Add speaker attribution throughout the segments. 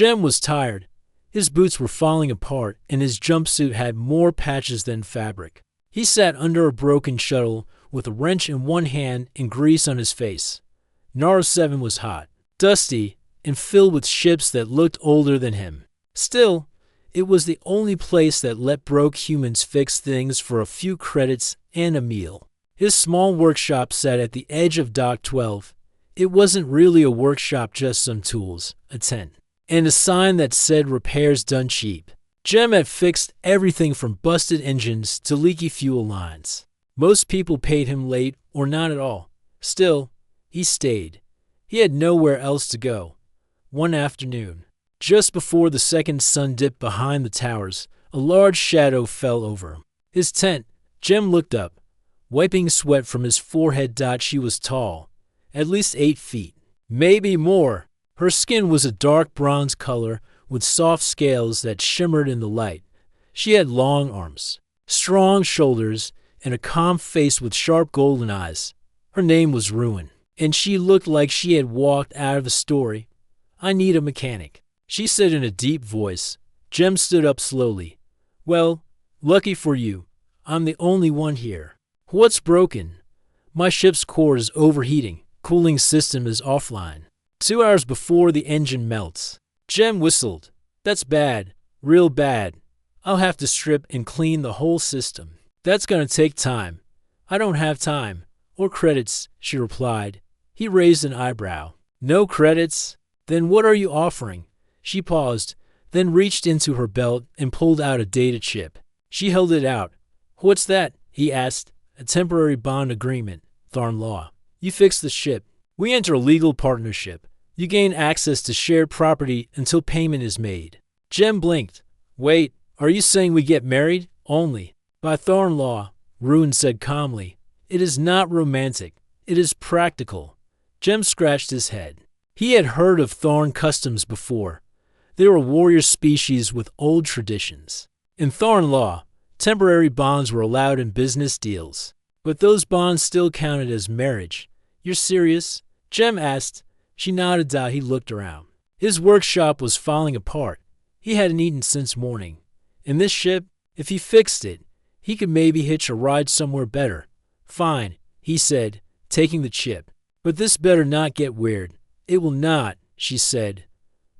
Speaker 1: Jem was tired. His boots were falling apart, and his jumpsuit had more patches than fabric. He sat under a broken shuttle with a wrench in one hand and grease on his face. Nara 7 was hot, dusty, and filled with ships that looked older than him. Still, it was the only place that let broke humans fix things for a few credits and a meal. His small workshop sat at the edge of Dock 12. It wasn't really a workshop, just some tools, a tent, and a sign that said repairs done cheap. Jem had fixed everything from busted engines to leaky fuel lines. Most people paid him late or not at all. Still, he stayed. He had nowhere else to go. One afternoon, just before the second sun dipped behind the towers, a large shadow fell over him. His tent. Jem looked up, wiping sweat from his forehead. She was tall, at least 8 feet, maybe more. Her skin was a dark bronze color with soft scales that shimmered in the light. She had long arms, strong shoulders, and a calm face with sharp golden eyes. Her name was Ruin, and she looked like she had walked out of a story. "I need a mechanic," she said in a deep voice. Jem stood up slowly. "Well, lucky for you, I'm the only one here." "What's broken?" "My ship's core is overheating. Cooling system is offline. 2 hours before the engine melts." Jem whistled. "That's bad, real bad. I'll have to strip and clean the whole system." "That's gonna take time." "I don't have time. Or credits," she replied. He raised an eyebrow. "No credits? Then what are you offering?" She paused, then reached into her belt and pulled out a data chip. She held it out. "What's that?" he asked. "A temporary bond agreement, Tharn law. You fix the ship. We enter a legal partnership. You gain access to shared property until payment is made." Jem blinked. "Wait, are you saying we get married? Only." "By Tharn law," Ruin said calmly. "It is not romantic. It is practical." Jem scratched his head. He had heard of Tharn customs before. They were warrior species with old traditions. In Tharn law, temporary bonds were allowed in business deals. But those bonds still counted as marriage. "You're serious?" Jem asked. She nodded. He looked around. His workshop was falling apart. He hadn't eaten since morning. And this ship, if he fixed it, he could maybe hitch a ride somewhere better. "Fine," he said, taking the chip. "But this better not get weird." "It will not," she said.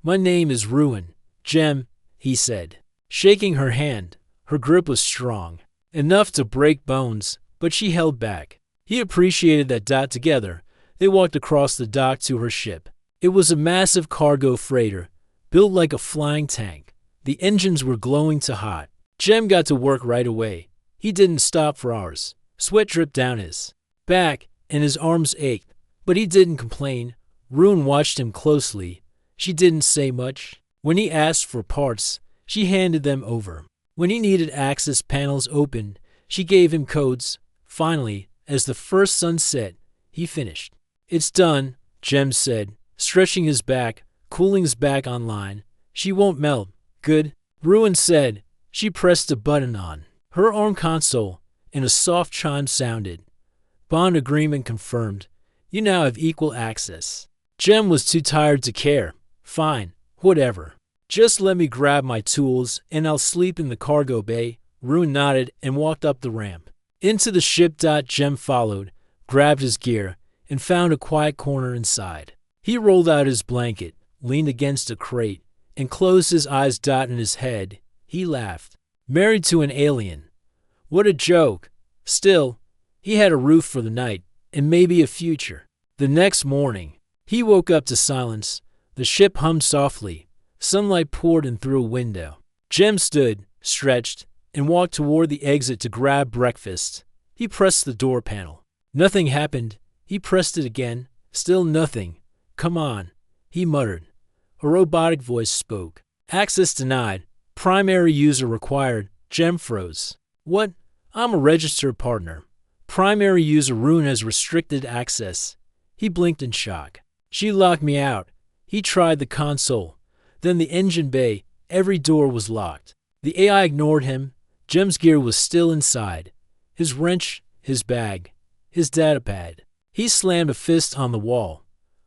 Speaker 1: "My name is Ruin." "Jem," he said, shaking her hand. Her grip was strong, enough to break bones, but she held back. He appreciated that. Together, they walked across the dock to her ship. It was a massive cargo freighter, built like a flying tank. The engines were glowing hot. Jem got to work right away. He didn't stop for hours. Sweat dripped down his back, and his arms ached, but he didn't complain. Ruin watched him closely. She didn't say much. When he asked for parts, she handed them over. When he needed access panels opened, she gave him codes. Finally, as the first sun set, he finished. "It's done," Jem said, stretching his back, cooling his back online. "She won't melt." "Good," Ruin said. She pressed a button on her arm console, and a soft chime sounded. "Bond agreement confirmed. You now have equal access." Jem was too tired to care. "Fine, whatever. Just let me grab my tools, and I'll sleep in the cargo bay." Ruin nodded and walked up the ramp. Into the ship. Jem followed, grabbed his gear, and found a quiet corner inside. He rolled out his blanket, leaned against a crate, and closed his eyes. In his head, he laughed. Married to an alien. What a joke. Still, he had a roof for the night, and maybe a future. The next morning, he woke up to silence. The ship hummed softly. Sunlight poured in through a window. Jem stood, stretched, and walked toward the exit to grab breakfast. He pressed the door panel. Nothing happened. He pressed it again. Still nothing. "Come on," he muttered. A robotic voice spoke. "Access denied. Primary user required." Jem froze. "What? I'm a registered partner. Primary user Ruin has restricted access." He blinked in shock. "She locked me out." He tried the console, then the engine bay. Every door was locked. The AI ignored him. Jem's gear was still inside. His wrench, his bag, his datapad. He slammed a fist on the wall.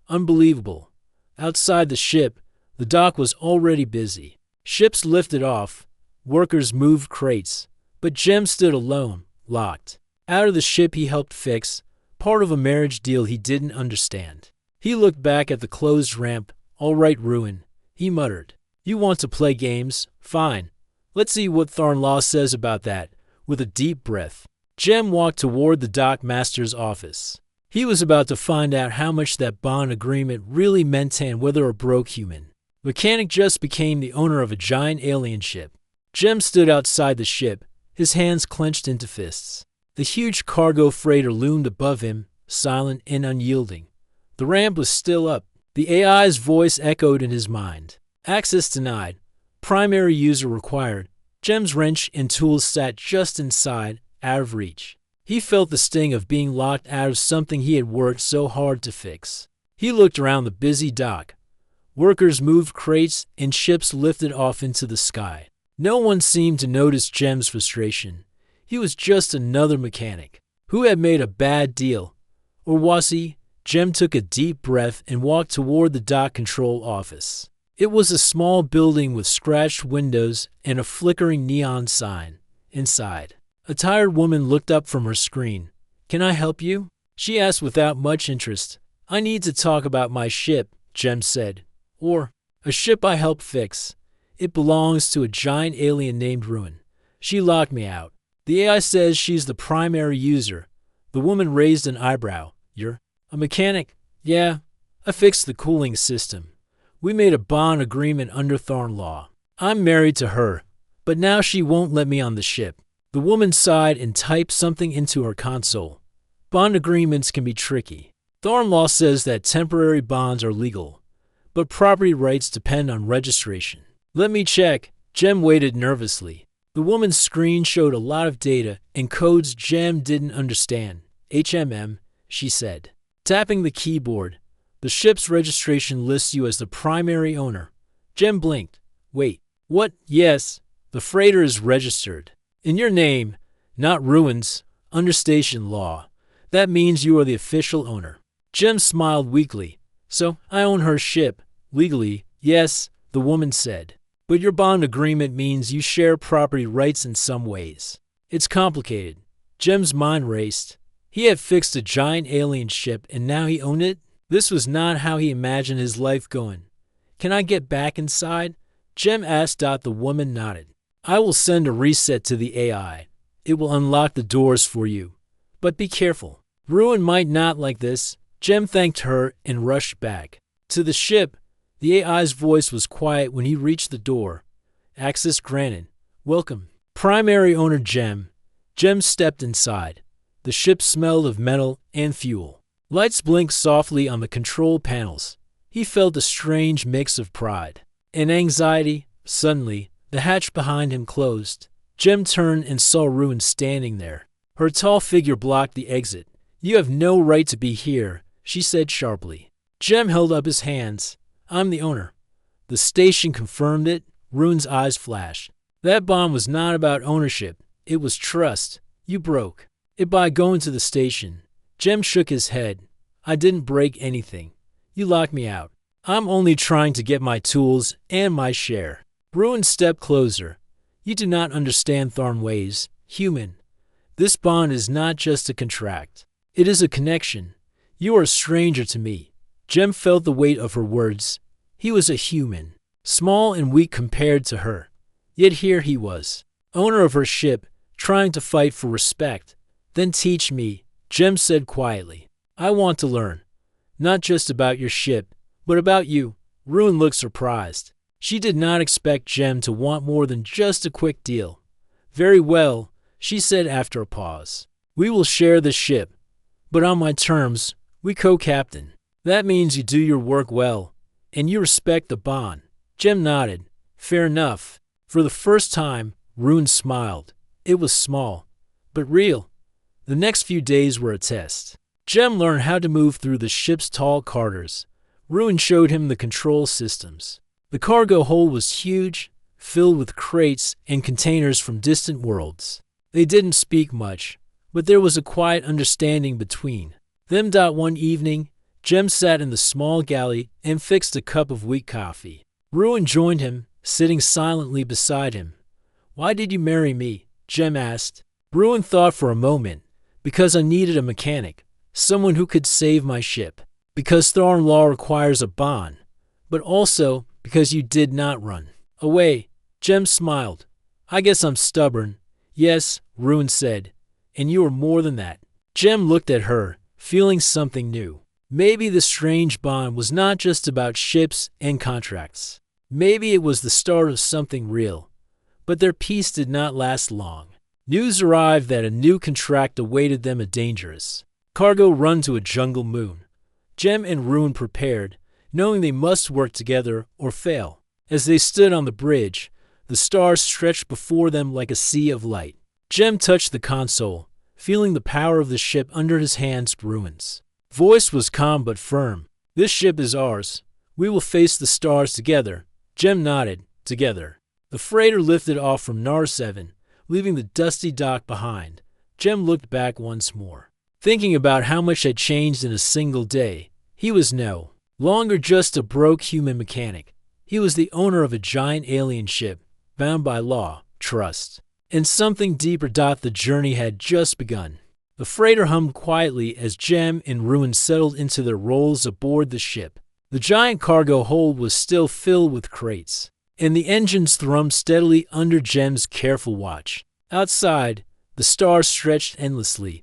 Speaker 1: Unbelievable. Outside the ship, The dock was already busy. Ships lifted off. Workers moved crates. But Jem stood alone, locked. Out of the ship he helped fix, part of a marriage deal he didn't understand. He looked back at the closed ramp. "All right, Ruin," he muttered. "You want to play games? Fine. Let's see what Tharnlaw says about that." With a deep breath, Jem walked toward the dockmaster's office. He was about to find out how much that bond agreement really meant and whether a broke human mechanic just became the owner of a giant alien ship. Jem stood outside the ship, his hands clenched into fists. The huge cargo freighter loomed above him, silent and unyielding. The ramp was still up. The AI's voice echoed in his mind. "Access denied. Primary user required." Jem's wrench and tools sat just inside, out of reach. He felt the sting of being locked out of something he had worked so hard to fix. He looked around the busy dock. Workers moved crates and ships lifted off into the sky. No one seemed to notice Jem's frustration. He was just another mechanic who had made a bad deal. Or was he? Jem took a deep breath and walked toward the dock control office. It was a small building with scratched windows and a flickering neon sign. Inside, a tired woman looked up from her screen. "Can I help you?" she asked without much interest. "I need to talk about my ship," Jem said. "Or a ship I helped fix. It belongs to a giant alien named Ruin. She locked me out. The AI says she's the primary user." The woman raised an eyebrow. "You're a mechanic?" "Yeah, I fixed the cooling system. We made a bond agreement under Tharnlaw. I'm married to her, but now she won't let me on the ship." The woman sighed and typed something into her console. "Bond agreements can be tricky. Tharnlaw says that temporary bonds are legal, but property rights depend on registration." "Let me check." Jem waited nervously. The woman's screen showed a lot of data and codes Jem didn't understand. "HMM," she said, tapping the keyboard. "The ship's registration lists you as the primary owner." Jem blinked. "Wait, what?" "Yes, the freighter is registered in your name, not Ruin's, under station law. That means you are the official owner." Jem smiled weakly. "So I own her ship, legally?" "Yes," the woman said. "But your bond agreement means you share property rights in some ways." "It's complicated." Jem's mind raced. He had fixed a giant alien ship and now he owned it? This was not how he imagined his life going. "Can I get back inside?" Jem asked. The woman nodded. "I will send a reset to the AI. It will unlock the doors for you. But be careful. Ruin might not like this." Jem thanked her and rushed back to the ship. The AI's voice was quiet when he reached the door. "Access granted. Welcome, primary owner Jem." Jem stepped inside. The ship smelled of metal and fuel. Lights blinked softly on the control panels. He felt a strange mix of pride and anxiety. Suddenly, the hatch behind him closed. Jem turned and saw Ruin standing there. Her tall figure blocked the exit. "You have no right to be here," she said sharply. Jem held up his hands. "I'm the owner." The station confirmed it. Ruin's eyes flashed. "That bond was not about ownership. It was trust. You broke it by going to the station." Jem shook his head. "I didn't break anything. You locked me out. I'm only trying to get my tools and my share." Ruin stepped closer. "You do not understand Tharn ways, human. This bond is not just a contract. It is a connection. You are a stranger to me." Jem felt the weight of her words. He was a human, small and weak compared to her. Yet here he was, owner of her ship, trying to fight for respect. "Then teach me," Jem said quietly. "I want to learn. Not just about your ship, but about you." Ruin looked surprised. She did not expect Jem to want more than just a quick deal. "Very well," she said after a pause. "We will share the ship, but on my terms. We co-captain. That means you do your work well, and you respect the bond." Jem nodded. "Fair enough." For the first time, Ruin smiled. It was small, but real. The next few days were a test. Jem learned how to move through the ship's tall corridors. Ruin showed him the control systems. The cargo hold was huge, filled with crates and containers from distant worlds. They didn't speak much, but there was a quiet understanding between them. One evening, Jem sat in the small galley and fixed a cup of weak coffee. Ruin joined him, sitting silently beside him. "Why did you marry me?" Jem asked. Ruin thought for a moment. "Because I needed a mechanic, someone who could save my ship. Because Thorn law requires a bond. But also because you did not run away." Jem smiled. "I guess I'm stubborn." "Yes," Ruin said. "And you are more than that." Jem looked at her, feeling something new. Maybe the strange bond was not just about ships and contracts. Maybe it was the start of something real. But their peace did not last long. News arrived that a new contract awaited them, a dangerous cargo run to a jungle moon. Jem and Ruin prepared, knowing they must work together or fail. As they stood on the bridge, the stars stretched before them like a sea of light. Jem touched the console, feeling the power of the ship under his hands. Ruin's voice was calm but firm. "This ship is ours. We will face the stars together." Jem nodded. "Together." The freighter lifted off from Nar 7, leaving the dusty dock behind. Jem looked back once more, thinking about how much had changed in a single day. He was no longer just a broke human mechanic. He was the owner of a giant alien ship, bound by law, trust, and something deeper. The journey had just begun. The freighter hummed quietly as Jem and Ruin settled into their roles aboard the ship. The giant cargo hold was still filled with crates, and the engines thrummed steadily under Jem's careful watch. Outside, the stars stretched endlessly,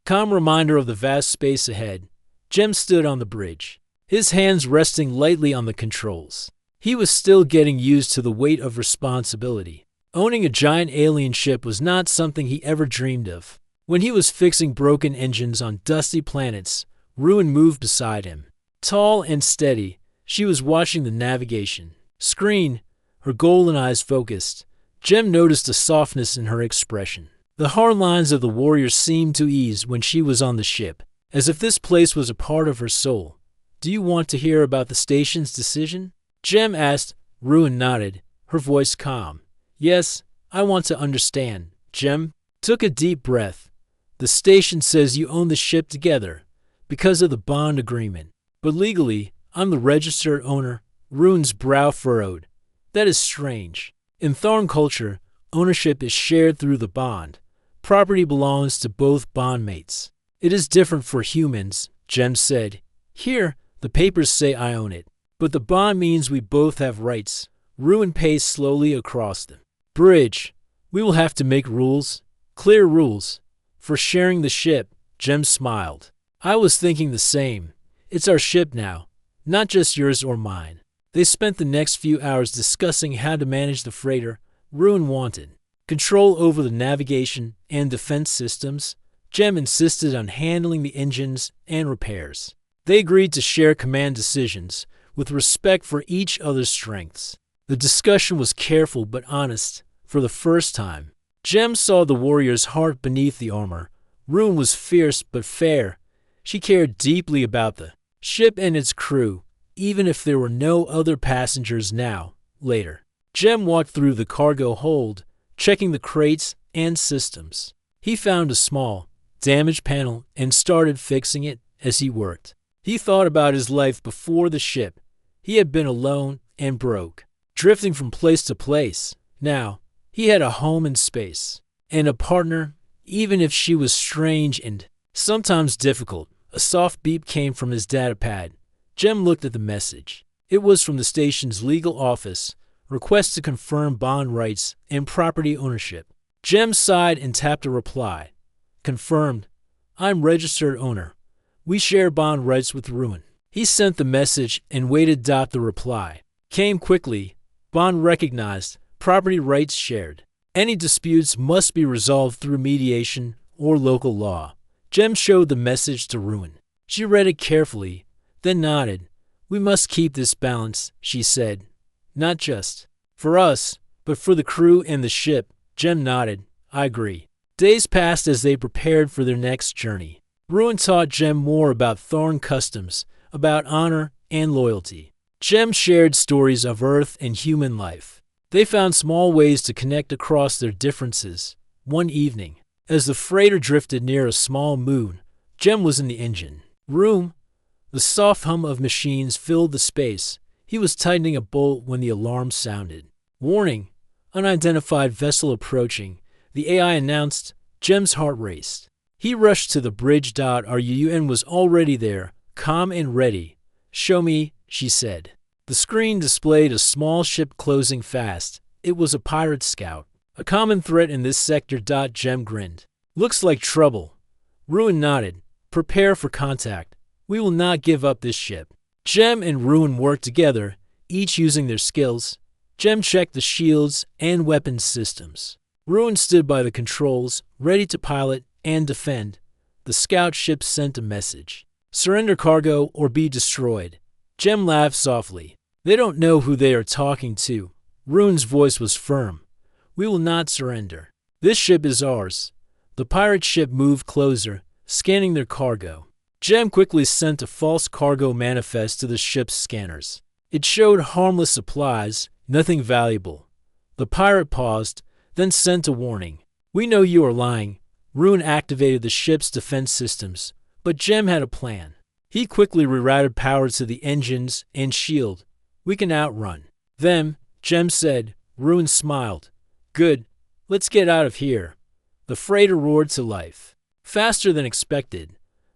Speaker 1: calm reminder of the vast space ahead. Jem stood on the bridge, his hands resting lightly on the controls. He was still getting used to the weight of responsibility. Owning a giant alien ship was not something he ever dreamed of. When he was fixing broken engines on dusty planets, Ruin moved beside him. Tall and steady, she was watching the navigation screen, her golden eyes focused. Jem noticed a softness in her expression. The hard lines of the warrior seemed to ease when she was on the ship, as if this place was a part of her soul. "Do you want to hear about the station's decision?" Jem asked. Ruin nodded, her voice calm. "Yes, I want to understand." Jem took a deep breath. "The station says you own the ship together, because of the bond agreement. But legally, I'm the registered owner." Ruin's brow furrowed. "That is strange. In Thorn culture, ownership is shared through the bond. Property belongs to both bondmates." "It is different for humans," Jem said. "Here, the papers say I own it. But the bond means we both have rights." Ruin paced slowly across the bridge. "We will have to make rules, clear rules, for sharing the ship." Jem smiled. "I was thinking the same. It's our ship now, not just yours or mine." They spent the next few hours discussing how to manage the freighter. Ruin wanted control over the navigation and defense systems. Jem insisted on handling the engines and repairs. They agreed to share command decisions, with respect for each other's strengths. The discussion was careful but honest. For the first time, Jem saw the warrior's heart beneath the armor. Ruin was fierce but fair. She cared deeply about the ship and its crew, even if there were no other passengers now. Later, Jem walked through the cargo hold, checking the crates and systems. He found a small, damaged panel and started fixing it. As he worked, he thought about his life before the ship. He had been alone and broke, drifting from place to place. Now, he had a home in space, and a partner, even if she was strange and sometimes difficult. A soft beep came from his data pad. Jem looked at the message. It was from the station's legal office, request to confirm bond rights and property ownership. Jem sighed and tapped a reply. "Confirmed. I'm registered owner. We share bond rights with Ruin." He sent the message and waited. The reply came quickly. "Bond recognized. Property rights shared. Any disputes must be resolved through mediation or local law." Jem showed the message to Ruin. She read it carefully, then nodded. "We must keep this balance," she said. "Not just for us, but for the crew and the ship." Jem nodded. "I agree." Days passed as they prepared for their next journey. Ruin taught Jem more about Thorn customs, about honor and loyalty. Jem shared stories of Earth and human life. They found small ways to connect across their differences. One evening, as the freighter drifted near a small moon, Jem was in the engine room. The soft hum of machines filled the space. He was tightening a bolt when the alarm sounded. Warning, unidentified vessel approaching. The AI announced. Jem's heart raced. He rushed to the bridge. RUN was already there, calm and ready. Show me, she said. The screen displayed a small ship closing fast. It was a pirate scout. A common threat in this sector. Jem grinned. Looks like trouble. Ruin nodded. Prepare for contact. We will not give up this ship. Jem and Ruin worked together, each using their skills. Jem checked the shields and weapons systems. Ruin stood by the controls, ready to pilot and defend. The scout ship sent a message. Surrender cargo or be destroyed. Jem laughed softly. They don't know who they are talking to. Ruin's voice was firm. We will not surrender. This ship is ours. The pirate ship moved closer, scanning their cargo. Jem quickly sent a false cargo manifest to the ship's scanners. It showed harmless supplies, nothing valuable. The pirate paused, then sent a warning. We know you are lying. Ruin activated the ship's defense systems, but Jem had a plan. He quickly rerouted power to the engines and shield. We can outrun them, Jem said. Ruin smiled. Good, let's get out of here. The freighter roared to life. Faster than expected.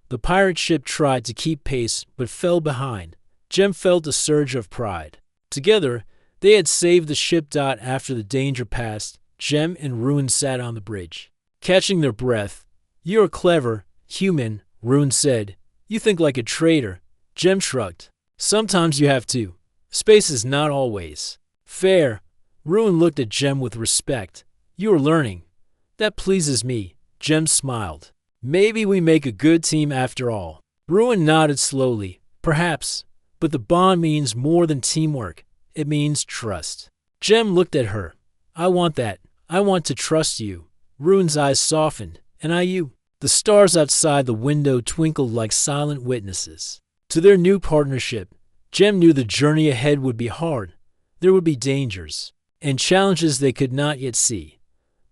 Speaker 1: The pirate ship tried to keep pace but fell behind. Jem felt a surge of pride. Together, they had saved the ship. After the danger passed, Jem and Ruin sat on the bridge, catching their breath. You are clever, human, Ruin said. You think like a traitor. Jem shrugged. Sometimes you have to. Space is not always fair. Ruin looked at Jem with respect. You are learning. That pleases me. Jem smiled. Maybe we make a good team after all. Ruin nodded slowly. Perhaps. But the bond means more than teamwork. It means trust. Jem looked at her. I want that. I want to trust you. Ruin's eyes softened. And I you. The stars outside the window twinkled like silent witnesses to their new partnership. Jem knew the journey ahead would be hard. There would be dangers and challenges they could not yet see.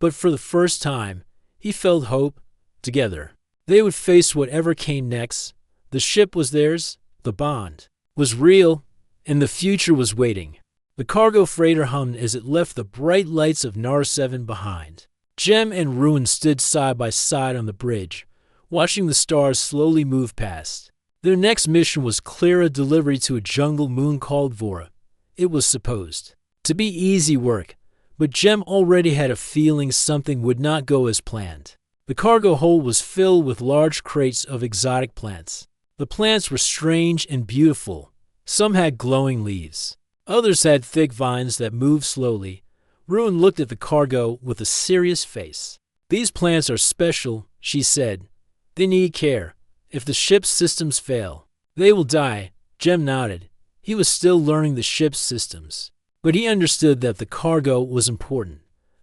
Speaker 1: But for the first time, he felt hope. Together, they would face whatever came next. The ship was theirs, the bond was real, and the future was waiting. The cargo freighter hummed as it left the bright lights of Nar 7 behind. Jem and Ruin stood side by side on the bridge, watching the stars slowly move past. Their next mission was clear a delivery to a jungle moon called Vora. It was supposed to be easy work, but Jem already had a feeling something would not go as planned. The cargo hold was filled with large crates of exotic plants. The plants were strange and beautiful. Some had glowing leaves. Others had thick vines that moved slowly. Ruin looked at the cargo with a serious face. These plants are special, she said. They need care. If the ship's systems fail, they will die. Jem nodded. He was still learning the ship's systems, but he understood that the cargo was important.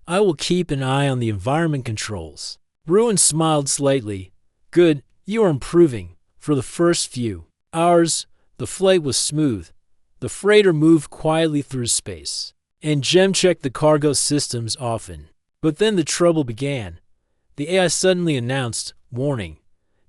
Speaker 1: I will keep an eye on the environment controls. Ruin smiled slightly. Good, you are improving. For the first few hours, the flight was smooth. The freighter moved quietly through space, and Jem checked the cargo systems often. But then the trouble began. The AI suddenly announced, warning,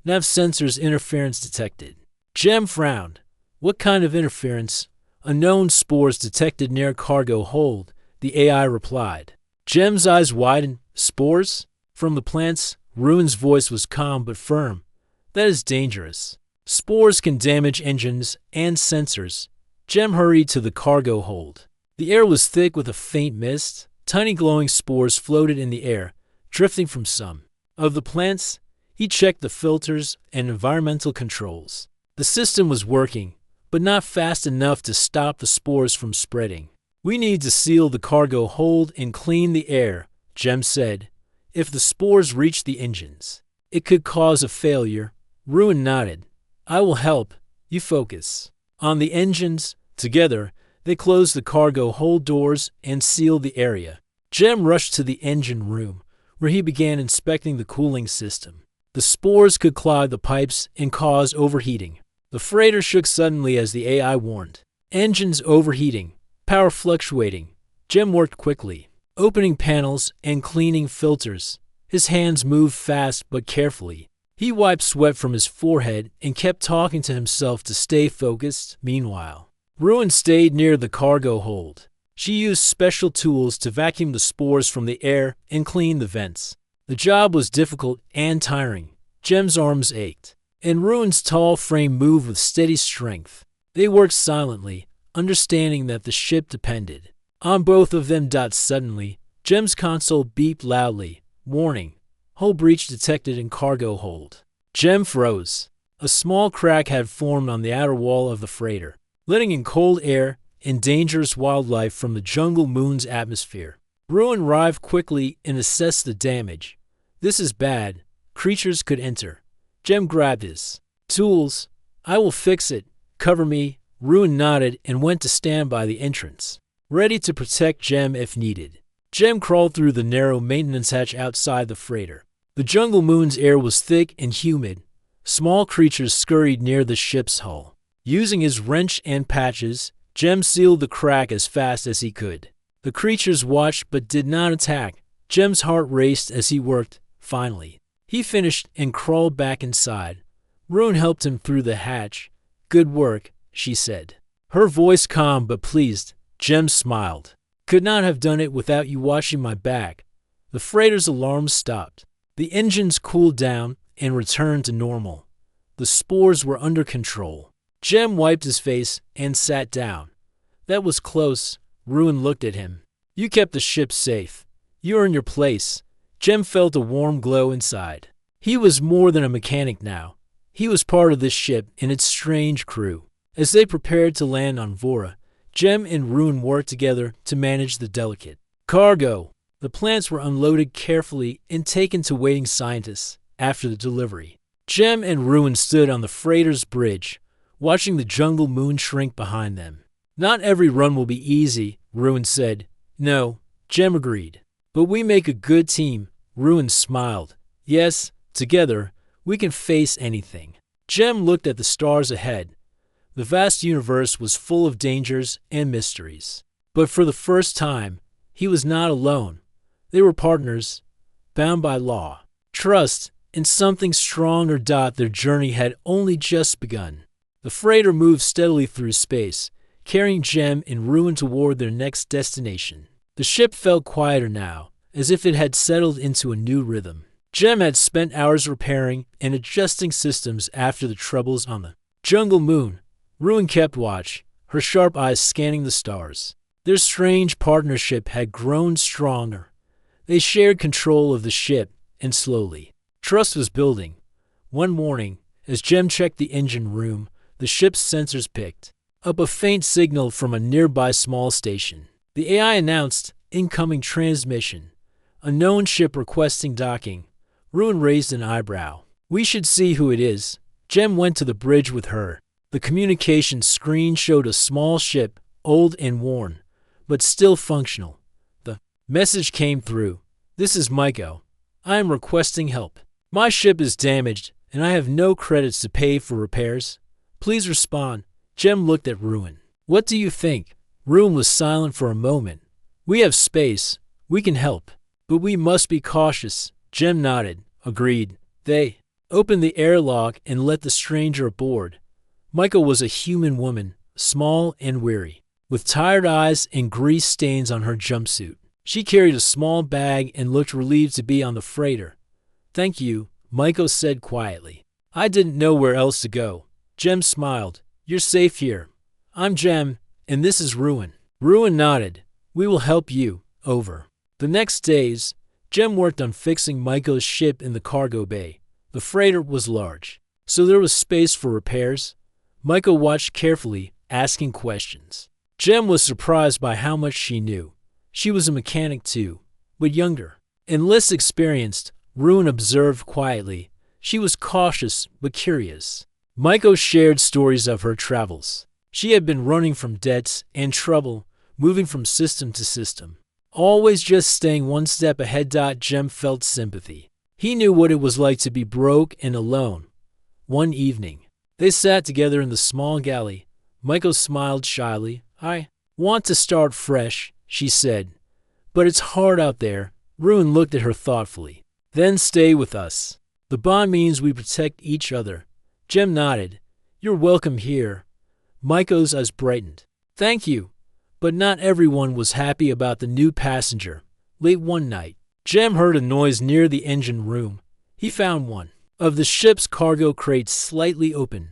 Speaker 1: nav sensors interference detected. Jem frowned. What kind of interference? Unknown spores detected near cargo hold, the AI replied. Jem's eyes widened. Spores? From the plants? Ruin's voice was calm but firm. That is dangerous. Spores can damage engines and sensors. Jem hurried to the cargo hold. The air was thick with a faint mist. Tiny glowing spores floated in the air, drifting from some of the plants. He checked the filters and environmental controls. The system was working, but not fast enough to stop the spores from spreading. We need to seal the cargo hold and clean the air, Jem said. If the spores reach the engines, it could cause a failure. Ruin nodded. I will help. You focus on the engines. Together, they closed the cargo hold doors and sealed the area. Jem rushed to the engine room, where he began inspecting the cooling system. The spores could clog the pipes and cause overheating. The freighter shook suddenly as the AI warned. Engines overheating, power fluctuating. Jem worked quickly, opening panels and cleaning filters. His hands moved fast but carefully. He wiped sweat from his forehead and kept talking to himself to stay focused. Meanwhile, Ruin stayed near the cargo hold. She used special tools to vacuum the spores from the air and clean the vents. The job was difficult and tiring. Jem's arms ached, and Ruin's tall frame moved with steady strength. They worked silently, understanding that the ship depended on both of them. Suddenly, Jem's console beeped loudly. Warning: hull breach detected in cargo hold. Jem froze. A small crack had formed on the outer wall of the freighter, letting in cold air and dangerous wildlife from the jungle moon's atmosphere. Ruin arrived quickly and assessed the damage. This is bad. Creatures could enter. Jem grabbed his tools. I will fix it. Cover me. Ruin nodded and went to stand by the entrance, ready to protect Jem if needed. Jem crawled through the narrow maintenance hatch outside the freighter. The jungle moon's air was thick and humid. Small creatures scurried near the ship's hull. Using his wrench and patches, Jem sealed the crack as fast as he could. The creatures watched but did not attack. Jem's heart raced as he worked. Finally, he finished and crawled back inside. Ruin helped him through the hatch. Good work, she said. Her voice calm but pleased. Jem smiled. Could not have done it without you watching my back. The freighter's alarm stopped. The engines cooled down and returned to normal. The spores were under control. Jem wiped his face and sat down. That was close. Ruin looked at him. You kept the ship safe. You earned your place. Jem felt a warm glow inside. He was more than a mechanic now. He was part of this ship and its strange crew. As they prepared to land on Vora, Jem and Ruin worked together to manage the delicate cargo. The plants were unloaded carefully and taken to waiting scientists after the delivery. Jem and Ruin stood on the freighter's bridge, watching the jungle moon shrink behind them. Not every run will be easy, Ruin said. No, Jem agreed. But we make a good team. Ruin smiled. Yes, together, we can face anything. Jem looked at the stars ahead. The vast universe was full of dangers and mysteries. But for the first time, he was not alone. They were partners, bound by law, trust, and something stronger. Their journey had only just begun. The freighter moved steadily through space, carrying Jem and Ruin toward their next destination. The ship felt quieter now, as if it had settled into a new rhythm. Jem had spent hours repairing and adjusting systems after the troubles on the jungle moon. Ruin kept watch, her sharp eyes scanning the stars. Their strange partnership had grown stronger. They shared control of the ship, and slowly, trust was building. One morning, as Jem checked the engine room, the ship's sensors picked up a faint signal from a nearby small station. The AI announced, incoming transmission. Unknown ship requesting docking. Ruin raised an eyebrow. We should see who it is. Jem went to the bridge with her. The communication screen showed a small ship, old and worn, but still functional. The message came through. This is Maiko. I am requesting help. My ship is damaged, and I have no credits to pay for repairs. Please respond. Jem looked at Ruin. What do you think? Ruin was silent for a moment. We have space. We can help. But we must be cautious. Jem nodded. Agreed. They opened the airlock and let the stranger aboard. Maiko was a human woman, small and weary, with tired eyes and grease stains on her jumpsuit. She carried a small bag and looked relieved to be on the freighter. Thank you, Maiko said quietly. I didn't know where else to go. Jem smiled. You're safe here. I'm Jem, and this is Ruin. Ruin nodded. We will help you. Over. The next days, Jem worked on fixing Maiko's ship in the cargo bay. The freighter was large, so there was space for repairs. Maiko watched carefully, asking questions. Jem was surprised by how much she knew. She was a mechanic too, but younger and less experienced. Ruin observed quietly. She was cautious but curious. Maiko shared stories of her travels. She had been running from debts and trouble, moving from system to system, always just staying one step ahead. Jem felt sympathy. He knew what it was like to be broke and alone. One evening, they sat together in the small galley. Maiko smiled shyly. I want to start fresh, she said. But it's hard out there. Ruin looked at her thoughtfully. Then stay with us. The bond means we protect each other. Jem nodded. You're welcome here. Maiko's eyes brightened. Thank you. But not everyone was happy about the new passenger. Late one night, Jem heard a noise near the engine room. He found one of the ship's cargo crates slightly open.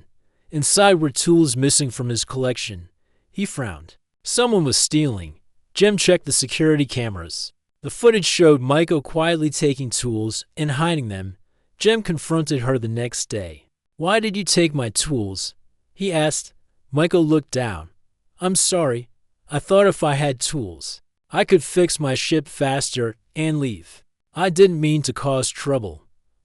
Speaker 1: Inside were tools missing from his collection. He frowned. Someone was stealing. Jem checked the security cameras. The footage showed Maiko quietly taking tools and hiding them. Jem confronted her the next day. "Why did you take my tools?" he asked. Maiko looked down. "I'm sorry. I thought if I had tools, I could fix my ship faster and leave. I didn't mean to cause trouble."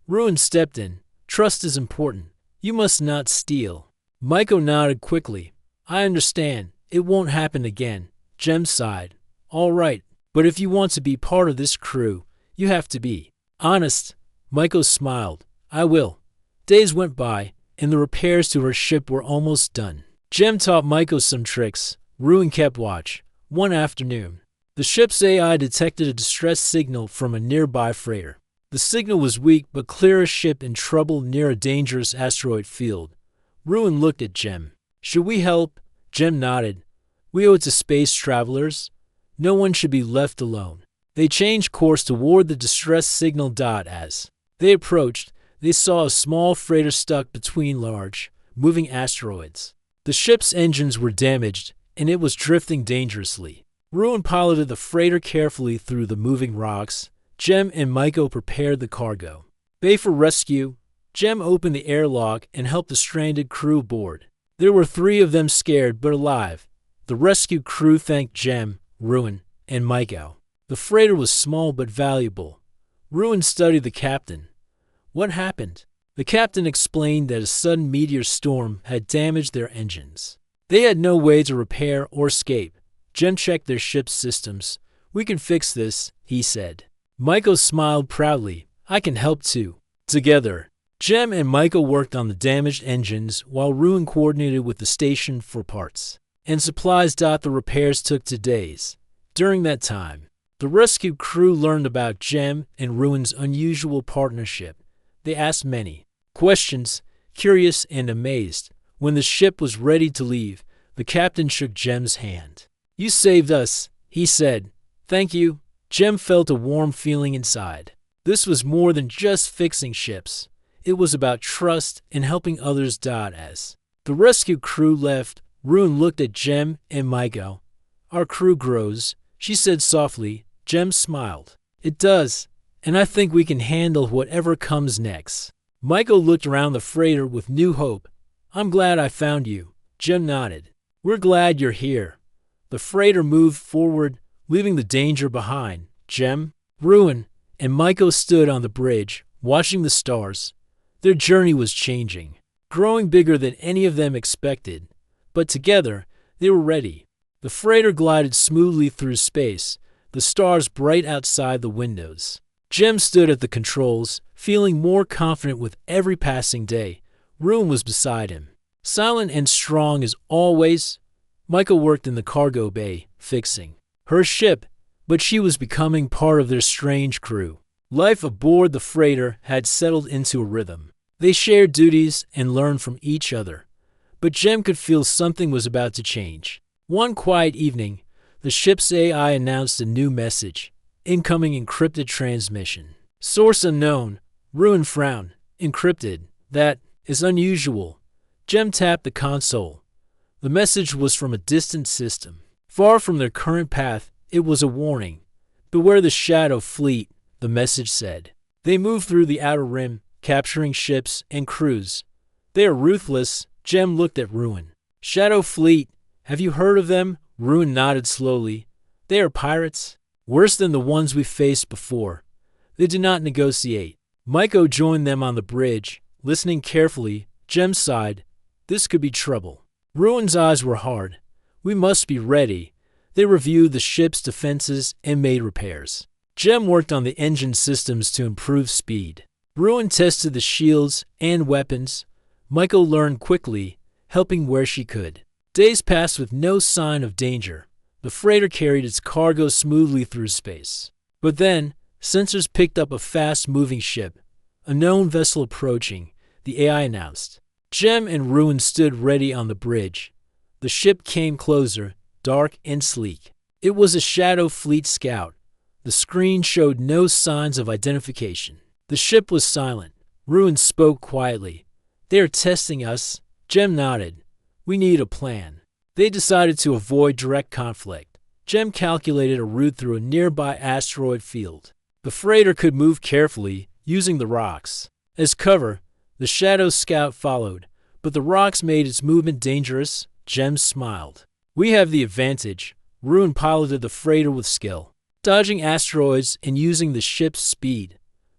Speaker 1: Ruin stepped in. "Trust is important. You must not steal." Maiko nodded quickly. "I understand. It won't happen again." Jem sighed. "All right, but if you want to be part of this crew, you have to be honest." Maiko smiled. "I will." Days went by, and the repairs to her ship were almost done. Jem taught Maiko some tricks. Ruin kept watch. One afternoon, the ship's AI detected a distress signal from a nearby freighter. The signal was weak but clear, a ship in trouble near a dangerous asteroid field. Ruin looked at Jem. "Should we help?" Jem nodded. "We owe it to space travelers. No one should be left alone." They changed course toward the distress signal. As they approached, they saw a small freighter stuck between large, moving asteroids. The ship's engines were damaged, and it was drifting dangerously. Ruin piloted the freighter carefully through the moving rocks. Jem and Maiko prepared the cargo bay for rescue. Jem opened the airlock and helped the stranded crew aboard. There were 3 of them, scared but alive. The rescue crew thanked Jem, Ruin, and Maiko. The freighter was small but valuable. Ruin studied the captain. "What happened?" The captain explained that a sudden meteor storm had damaged their engines. They had no way to repair or escape. Jem checked their ship's systems. "We can fix this," he said. Maiko smiled proudly. "I can help too." Together, Jem and Maiko worked on the damaged engines while Ruin coordinated with the station for parts and supplies. The repairs took 2 days. During that time, the rescue crew learned about Jem and Ruin's unusual partnership. They asked many questions, curious and amazed. When the ship was ready to leave, the captain shook Jem's hand. "You saved us," he said. "Thank you." Jem felt a warm feeling inside. This was more than just fixing ships. It was about trust and helping others. As the rescue crew left, Ruin looked at Jem and Maiko. "Our crew grows," she said softly. Jem smiled. "It does, and I think we can handle whatever comes next." Maiko looked around the freighter with new hope. "I'm glad I found you." Jem nodded. "We're glad you're here." The freighter moved forward, leaving the danger behind. Jem, Ruin, and Maiko stood on the bridge, watching the stars. Their journey was changing, growing bigger than any of them expected. But together, they were ready. The freighter glided smoothly through space, the stars bright outside the windows. Jem stood at the controls, feeling more confident with every passing day. Ruin was beside him, silent and strong as always. Maiko worked in the cargo bay, fixing her ship, but she was becoming part of their strange crew. Life aboard the freighter had settled into a rhythm. They shared duties and learned from each other. But Jem could feel something was about to change. One quiet evening, the ship's AI announced a new message. "Incoming encrypted transmission. Source unknown." Ruin frowned. "Encrypted? That is unusual." Jem tapped the console. The message was from a distant system. Far from their current path, it was a warning. "Beware the Shadow Fleet," the message said. They moved through the outer rim, capturing ships and crews. "They are ruthless." Jem looked at Ruin. "Shadow Fleet, have you heard of them?" Ruin nodded slowly. "They are pirates, worse than the ones we faced before. They do not negotiate." Maiko joined them on the bridge, listening carefully. Jem sighed. This could be trouble. Ruin's eyes were hard. "We must be ready." They reviewed the ship's defenses and made repairs. Jem worked on the engine systems to improve speed. Ruin tested the shields and weapons. Maiko learned quickly, helping where she could. Days passed with no sign of danger. The freighter carried its cargo smoothly through space. But then, sensors picked up a fast-moving ship. A known vessel approaching, the AI announced. Jem and Ruin stood ready on the bridge. The ship came closer, dark and sleek. It was a Shadow Fleet scout. The screen showed no signs of identification. The ship was silent. Ruin spoke quietly. "They are testing us." Jem nodded. "We need a plan." They decided to avoid direct conflict. Jem calculated a route through a nearby asteroid field. The freighter could move carefully, using the rocks as cover. The Shadow Scout followed, but the rocks made its movement dangerous. Jem smiled. "We have the advantage." Ruin piloted the freighter with skill, dodging asteroids and using the ship's speed.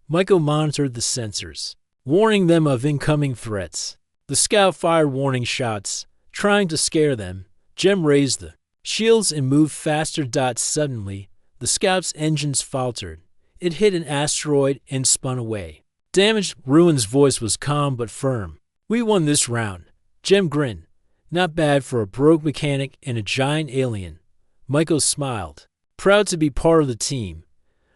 Speaker 1: Michael monitored the sensors, warning them of incoming threats. The scout fired warning shots, trying to scare them. Jem raised the shields and moved faster. Suddenly, the scout's engines faltered. It hit an asteroid and spun away. Damaged. Ruin's voice was calm but firm. "We won this round." Jem grinned. "Not bad for a broke mechanic and a giant alien." Michael smiled, proud to be part of the team.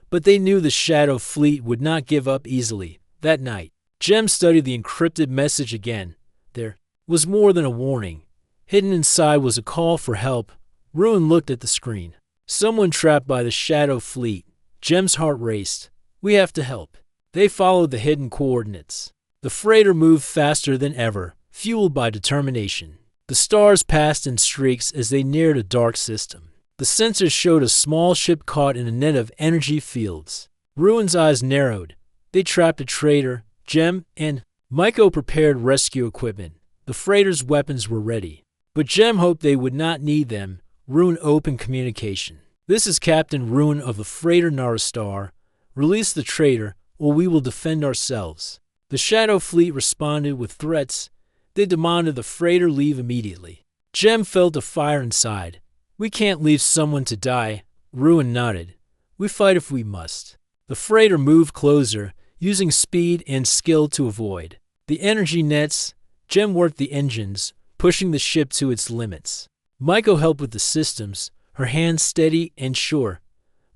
Speaker 1: But they knew the Shadow Fleet would not give up easily. That night, Jem studied the encrypted message again. There was more than a warning. Hidden inside was a call for help. Ruin looked at the screen. Someone trapped by the Shadow Fleet. Jem's heart raced. "We have to help." They followed the hidden coordinates. The freighter moved faster than ever, fueled by determination. The stars passed in streaks as they neared a dark system. The sensors showed a small ship caught in a net of energy fields. Ruin's eyes narrowed. They trapped a traitor. Jem and Michael prepared rescue equipment. The freighter's weapons were ready. But Jem hoped they would not need them. Ruin opened communication. "This is Captain Ruin of the freighter Narstar. Release the traitor, or we will defend ourselves." The Shadow Fleet responded with threats. They demanded the freighter leave immediately. Jem felt a fire inside. "We can't leave someone to die." Ruin nodded. "We fight if we must." The freighter moved closer, using speed and skill to avoid the energy nets. Jem worked the engines, pushing the ship to its limits. Michael helped with the systems, her hands steady and sure.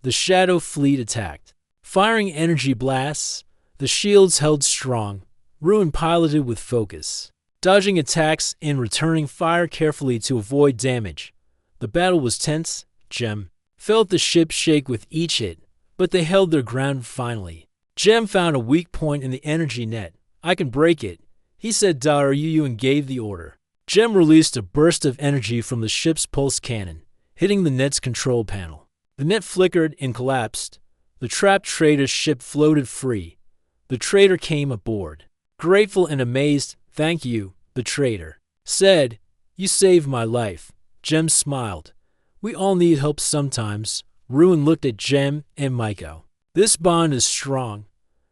Speaker 1: The Shadow Fleet attacked, firing energy blasts. The shields held strong. Ruin piloted with focus, dodging attacks and returning fire carefully to avoid damage. The battle was tense. Jem felt the ship shake with each hit, but they held their ground finally. Jem found a weak point in the energy net. "I can break it," he said. "You," and gave the order. Jem released a burst of energy from the ship's pulse cannon, hitting the net's control panel. The net flickered and collapsed. The trapped traitor's ship floated free. The traitor came aboard, grateful and amazed. "Thank you," the traitor said. "You saved my life." Jem smiled. "We all need help sometimes." Ruin looked at Jem and Michael. "This bond is strong.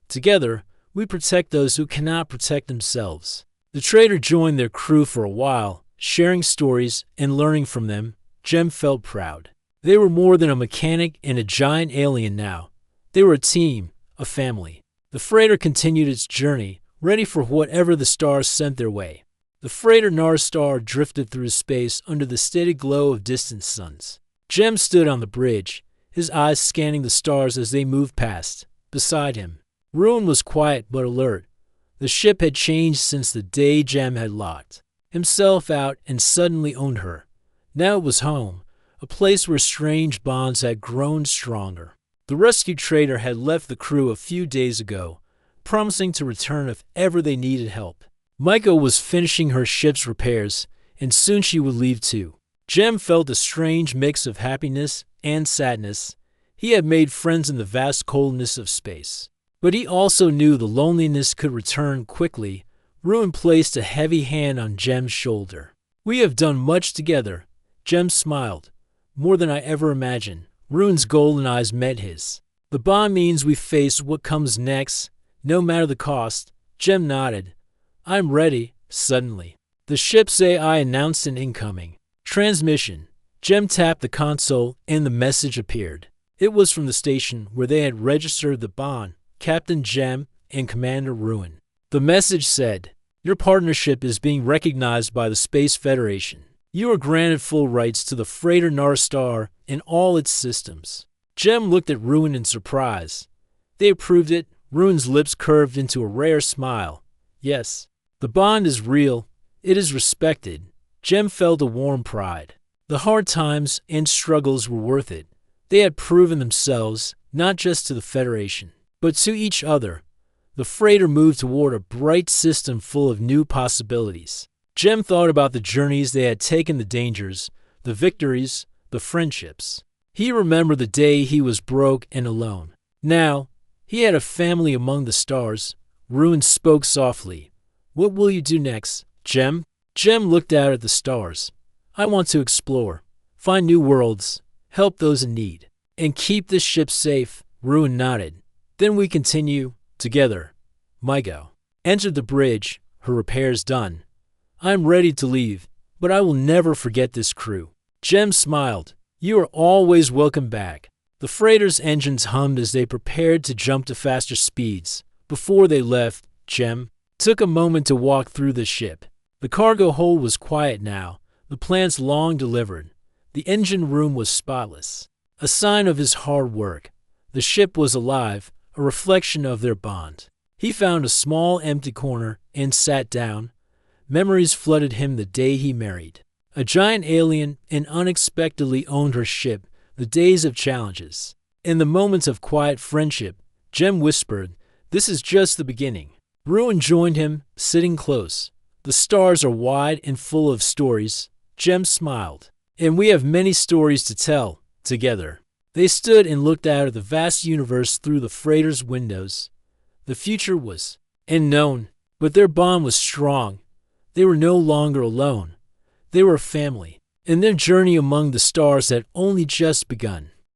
Speaker 1: Together, we protect those who cannot protect themselves." The traitor joined their crew for a while, sharing stories and learning from them. Jem felt proud. They were more than a mechanic and a giant alien now. They were a team, a family. The freighter continued its journey, ready for whatever the stars sent their way. The freighter Narstar drifted through space under the steady glow of distant suns. Jem stood on the bridge, his eyes scanning the stars as they moved past. Beside him, Ruin was quiet but alert. The ship had changed since the day Jem had locked himself out and suddenly owned her. Now it was home, a place where strange bonds had grown stronger. The rescued traitor had left the crew a few days ago, promising to return if ever they needed help. Michael was finishing her ship's repairs, and soon she would leave too. Jem felt a strange mix of happiness and sadness. He had made friends in the vast coldness of space, but he also knew the loneliness could return quickly. Ruin placed a heavy hand on Jem's shoulder. "We have done much together." Jem smiled. "More than I ever imagined." Ruin's golden eyes met his. "The bond means we face what comes next, no matter the cost." Jem nodded. "I'm ready." Suddenly, the ship's AI announced an incoming transmission. Jem tapped the console and the message appeared. It was from the station where they had registered the bond, Captain Jem and Commander Ruin. The message said, "Your partnership is being recognized by the Space Federation. You are granted full rights to the freighter Narstar and all its systems." Jem looked at Ruin in surprise. "They approved it?" Ruin's lips curved into a rare smile. "Yes. The bond is real. It is respected." Jem felt a warm pride. The hard times and struggles were worth it. They had proven themselves not just to the Federation, but to each other. The freighter moved toward a bright system full of new possibilities. Jem thought about the journeys they had taken, the dangers, the victories, the friendships. He remembered the day he was broke and alone. Now, he had a family among the stars. Ruin spoke softly. "What will you do next, Jem?" Jem looked out at the stars. "I want to explore, find new worlds, help those in need, and keep this ship safe." Ruin nodded. "Then we continue, together." Mygo entered the bridge, her repairs done. "I am ready to leave, but I will never forget this crew." Jem smiled. "You are always welcome back." The freighter's engines hummed as they prepared to jump to faster speeds. Before they left, Jem took a moment to walk through the ship. The cargo hold was quiet now, the plans long delivered. The engine room was spotless, a sign of his hard work. The ship was alive, a reflection of their bond. He found a small empty corner and sat down. Memories flooded him the day he married. A giant alien and unexpectedly owned her ship, the days of challenges. In the moments of quiet friendship, Jem whispered, "This is just the beginning." Ruin joined him, sitting close. "The stars are wide and full of stories." Jem smiled. "And we have many stories to tell, together." They stood and looked out at the vast universe through the freighter's windows. The future was unknown, but their bond was strong. They were no longer alone. They were a family, and their journey among the stars had only just begun.